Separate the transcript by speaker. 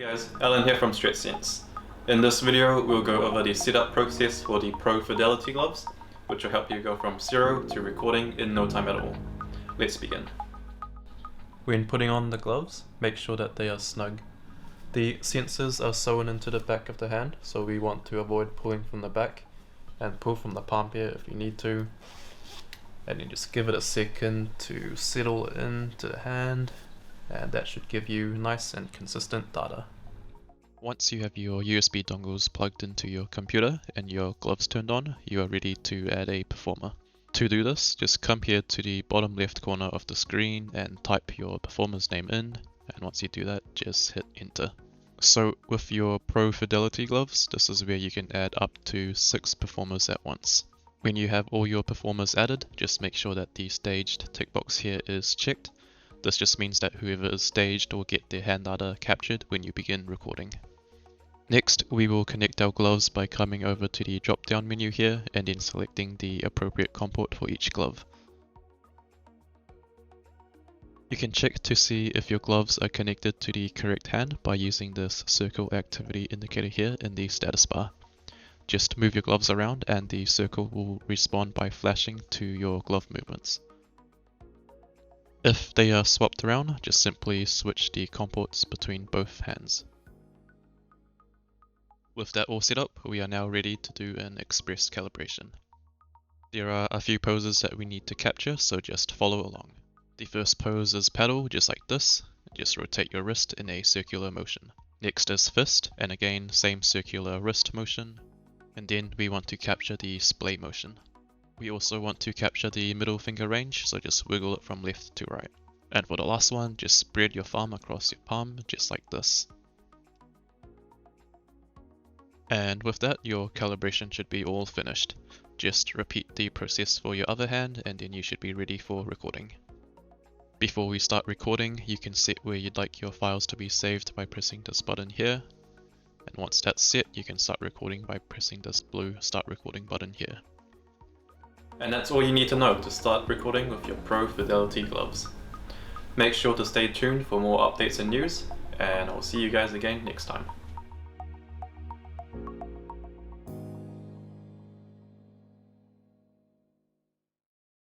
Speaker 1: Guys, Alan here from StretchSense. In this video, we'll go over the setup process for the Pro Fidelity Gloves, which will help you go from zero to recording in no time at all. Let's begin. When putting on the gloves, make sure that they are snug. The sensors are sewn into the back of the hand, so we want to avoid pulling from the back and pull from the palm here if you need to. And then just give it a second to settle into the hand, and that should give you nice and consistent data.
Speaker 2: Once you have your USB dongles plugged into your computer and your gloves turned on, you are ready to add a performer. To do this, just come here to the bottom left corner of the screen and type your performer's name in, and once you do that, just hit enter. So with your Pro Fidelity gloves, this is where you can add up to 6 performers at once. When you have all your performers added, just make sure that the staged tick box here is checked. This just means that whoever is staged will get their hand data captured when you begin recording. Next, we will connect our gloves by coming over to the drop down menu here and then selecting the appropriate COM port for each glove. You can check to see if your gloves are connected to the correct hand by using this circle activity indicator here in the status bar. Just move your gloves around and the circle will respond by flashing to your glove movements. If they are swapped around, just simply switch the COM ports between both hands. With that all set up, we are now ready to do an express calibration. There are a few poses that we need to capture, so just follow along. The first pose is paddle, just like this. Just rotate your wrist in a circular motion. Next is fist, and again same circular wrist motion. And then we want to capture the splay motion. We also want to capture the middle finger range, so just wiggle it from left to right. And for the last one, just spread your thumb across your palm, just like this. And with that, your calibration should be all finished. Just repeat the process for your other hand, and then you should be ready for recording. Before we start recording, you can set where you'd like your files to be saved by pressing this button here. And once that's set, you can start recording by pressing this blue Start Recording button here.
Speaker 1: And that's all you need to know to start recording with your Pro Fidelity gloves. Make sure to stay tuned for more updates and news, and I'll see you guys again next time.